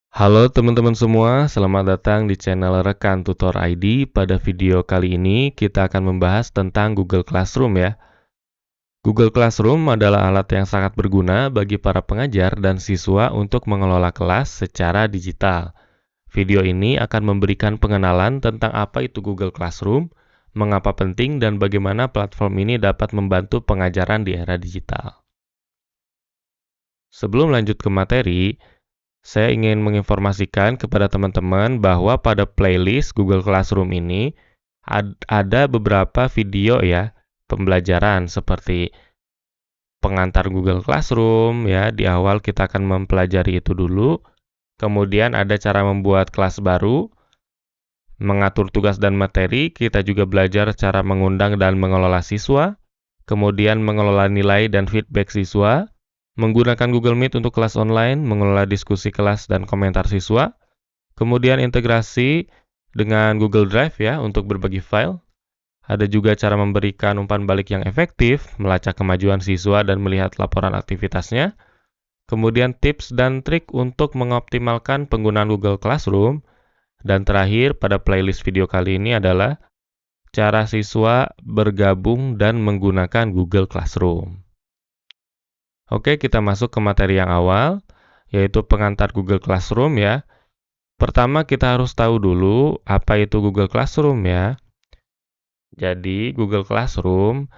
Halo teman-teman semua, selamat datang di channel Rekan Tutor ID. Pada video kali ini kita akan membahas tentang Google Classroom ya. Google Classroom adalah alat yang sangat berguna bagi para pengajar dan siswa untuk mengelola kelas secara digital. Video ini akan memberikan pengenalan tentang apa itu Google Classroom, mengapa penting dan bagaimana platform ini dapat membantu pengajaran di era digital. Sebelum lanjut ke materi, saya ingin menginformasikan kepada teman-teman bahwa pada playlist Google Classroom ini ada beberapa video ya pembelajaran seperti pengantar Google Classroom ya. Di awal kita akan mempelajari itu dulu. Kemudian ada cara membuat kelas baru, mengatur tugas dan materi. Kita juga belajar cara mengundang dan mengelola siswa, kemudian mengelola nilai dan feedback siswa, menggunakan Google Meet untuk kelas online, mengelola diskusi kelas dan komentar siswa, kemudian integrasi dengan Google Drive ya untuk berbagi file. Ada juga cara memberikan umpan balik yang efektif, melacak kemajuan siswa dan melihat laporan aktivitasnya. Kemudian tips dan trik untuk mengoptimalkan penggunaan Google Classroom. Dan terakhir pada playlist video kali ini adalah cara siswa bergabung dan menggunakan Google Classroom. Oke, kita masuk ke materi yang awal, yaitu pengantar Google Classroom ya. Pertama kita harus tahu dulu apa itu Google Classroom ya. Jadi Google Classroom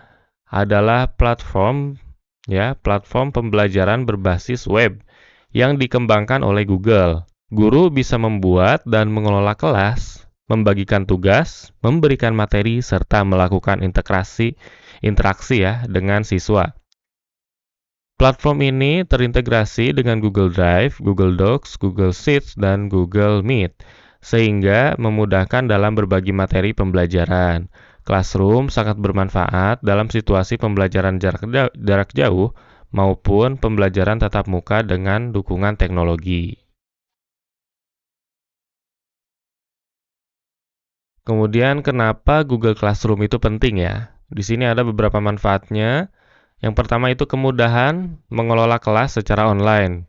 adalah platform pembelajaran berbasis web yang dikembangkan oleh Google. Guru bisa membuat dan mengelola kelas, membagikan tugas, memberikan materi serta melakukan interaksi ya dengan siswa. Platform ini terintegrasi dengan Google Drive, Google Docs, Google Sheets, dan Google Meet, sehingga memudahkan dalam berbagi materi pembelajaran. Classroom sangat bermanfaat dalam situasi pembelajaran jarak jauh maupun pembelajaran tatap muka dengan dukungan teknologi. Kemudian, kenapa Google Classroom itu penting ya? Di sini ada beberapa manfaatnya. Yang pertama itu kemudahan mengelola kelas secara online.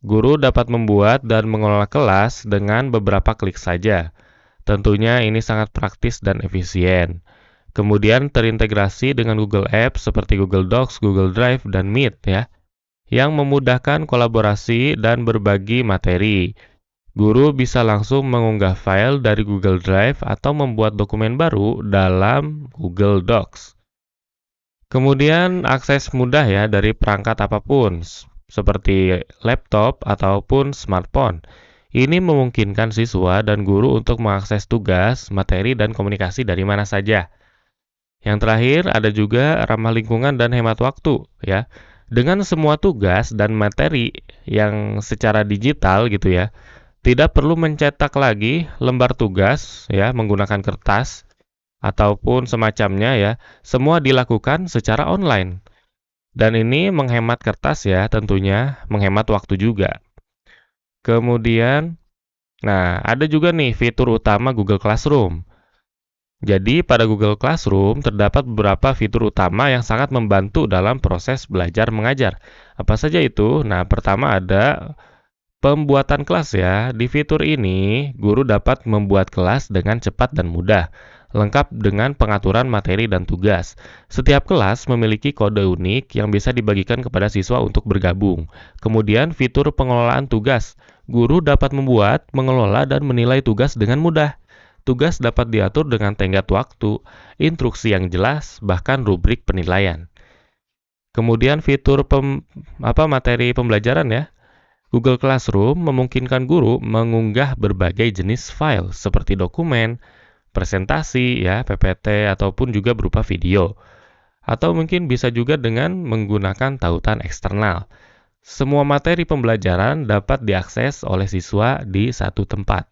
Guru dapat membuat dan mengelola kelas dengan beberapa klik saja. Tentunya ini sangat praktis dan efisien. Kemudian terintegrasi dengan Google Apps seperti Google Docs, Google Drive, dan Meet ya, yang memudahkan kolaborasi dan berbagi materi. Guru bisa langsung mengunggah file dari Google Drive atau membuat dokumen baru dalam Google Docs. Kemudian akses mudah ya dari perangkat apapun, seperti laptop ataupun smartphone. Ini memungkinkan siswa dan guru untuk mengakses tugas, materi, dan komunikasi dari mana saja. Yang terakhir, ada juga ramah lingkungan dan hemat waktu ya. Dengan semua tugas dan materi yang secara digital gitu ya, tidak perlu mencetak lagi lembar tugas ya menggunakan kertas ataupun semacamnya ya, semua dilakukan secara online. Dan ini menghemat kertas ya, tentunya menghemat waktu juga. Kemudian, ada juga nih fitur utama Google Classroom. Jadi, pada Google Classroom terdapat beberapa fitur utama yang sangat membantu dalam proses belajar mengajar. Apa saja itu? Nah, pertama ada pembuatan kelas ya. Di fitur ini, guru dapat membuat kelas dengan cepat dan mudah, lengkap dengan pengaturan materi dan tugas. Setiap kelas memiliki kode unik yang bisa dibagikan kepada siswa untuk bergabung. Kemudian fitur pengelolaan tugas. Guru dapat membuat, mengelola, dan menilai tugas dengan mudah. Tugas dapat diatur dengan tenggat waktu, instruksi yang jelas, bahkan rubrik penilaian. Kemudian fitur materi pembelajaran ya. Google Classroom memungkinkan guru mengunggah berbagai jenis file seperti dokumen, presentasi, ya, PPT, ataupun juga berupa video. Atau mungkin bisa juga dengan menggunakan tautan eksternal. Semua materi pembelajaran dapat diakses oleh siswa di satu tempat.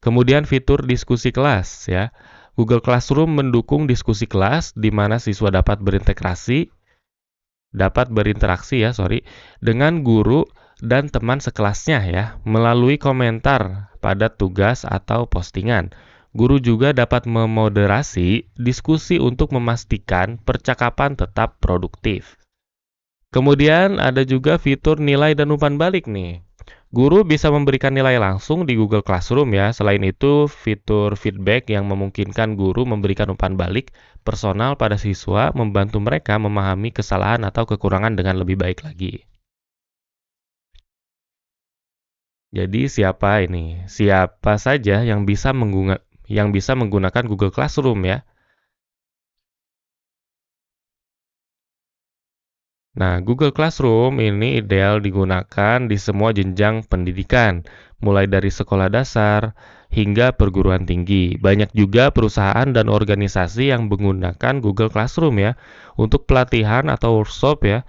Kemudian fitur diskusi kelas, ya. Google Classroom mendukung diskusi kelas di mana siswa dapat berinteraksi dengan guru dan teman sekelasnya ya, melalui komentar pada tugas atau postingan. Guru juga dapat memoderasi diskusi untuk memastikan percakapan tetap produktif. Kemudian ada juga fitur nilai dan umpan balik nih. Guru bisa memberikan nilai langsung di Google Classroom ya. Selain itu, fitur feedback yang memungkinkan guru memberikan umpan balik personal pada siswa membantu mereka memahami kesalahan atau kekurangan dengan lebih baik lagi. Jadi siapa saja yang bisa menggunakan Google Classroom ya. Nah, Google Classroom ini ideal digunakan di semua jenjang pendidikan, mulai dari sekolah dasar hingga perguruan tinggi. Banyak juga perusahaan dan organisasi yang menggunakan Google Classroom ya untuk pelatihan atau workshop ya,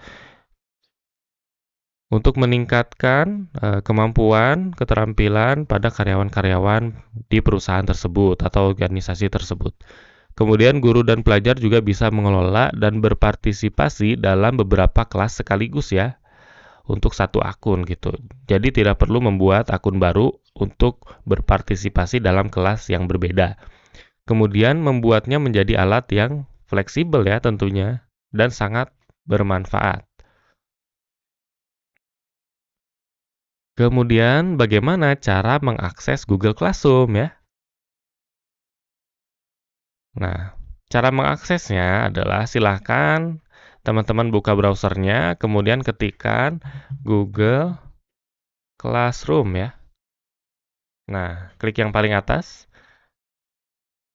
untuk meningkatkan kemampuan, keterampilan pada karyawan-karyawan di perusahaan tersebut atau organisasi tersebut. Kemudian guru dan pelajar juga bisa mengelola dan berpartisipasi dalam beberapa kelas sekaligus ya, untuk satu akun gitu. Jadi tidak perlu membuat akun baru untuk berpartisipasi dalam kelas yang berbeda. Kemudian membuatnya menjadi alat yang fleksibel ya tentunya dan sangat bermanfaat. Kemudian bagaimana cara mengakses Google Classroom ya? Nah, cara mengaksesnya adalah silakan teman-teman buka browsernya, kemudian ketikkan Google Classroom ya. Nah, klik yang paling atas.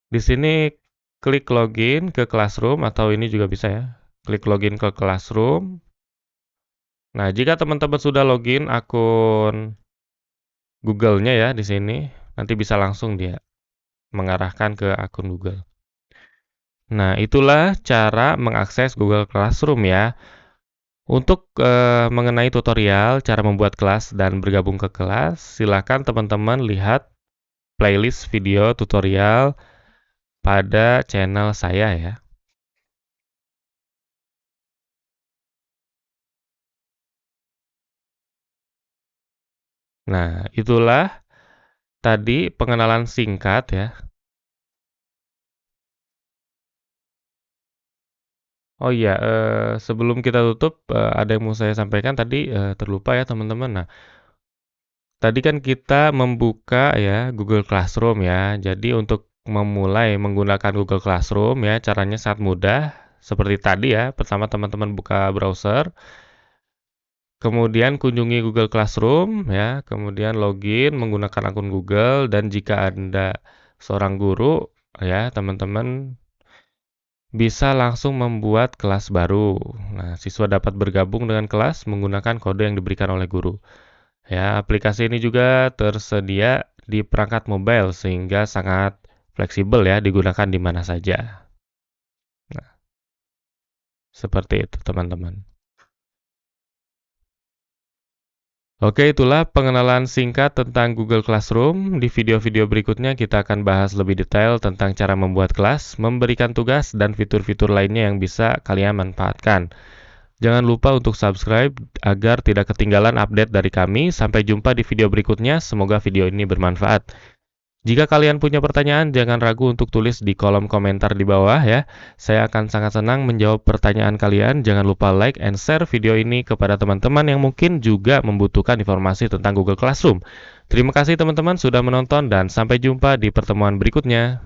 Di sini klik login ke Classroom atau ini juga bisa ya. Klik login ke Classroom. Nah, jika teman-teman sudah login akun Google-nya ya di sini, nanti bisa langsung dia mengarahkan ke akun Google. Nah, itulah cara mengakses Google Classroom ya. Untuk mengenai tutorial cara membuat kelas dan bergabung ke kelas, silakan teman-teman lihat playlist video tutorial pada channel saya ya. Nah, itulah tadi pengenalan singkat ya. Oh iya, sebelum kita tutup, ada yang mau saya sampaikan tadi, terlupa ya teman-teman. Nah, tadi kan kita membuka ya Google Classroom ya. Jadi untuk memulai menggunakan Google Classroom ya, caranya sangat mudah. Seperti tadi ya, pertama teman-teman buka browser, kemudian kunjungi Google Classroom ya, kemudian login menggunakan akun Google dan jika Anda seorang guru ya, teman-teman bisa langsung membuat kelas baru. Nah, siswa dapat bergabung dengan kelas menggunakan kode yang diberikan oleh guru. Ya, aplikasi ini juga tersedia di perangkat mobile sehingga sangat fleksibel ya digunakan di mana saja. Nah, seperti itu teman-teman. Oke, itulah pengenalan singkat tentang Google Classroom. Di video-video berikutnya kita akan bahas lebih detail tentang cara membuat kelas, memberikan tugas, dan fitur-fitur lainnya yang bisa kalian manfaatkan. Jangan lupa untuk subscribe agar tidak ketinggalan update dari kami. Sampai jumpa di video berikutnya. Semoga video ini bermanfaat. Jika kalian punya pertanyaan, jangan ragu untuk tulis di kolom komentar di bawah ya. Saya akan sangat senang menjawab pertanyaan kalian. Jangan lupa like and share video ini kepada teman-teman yang mungkin juga membutuhkan informasi tentang Google Classroom. Terima kasih teman-teman sudah menonton dan sampai jumpa di pertemuan berikutnya.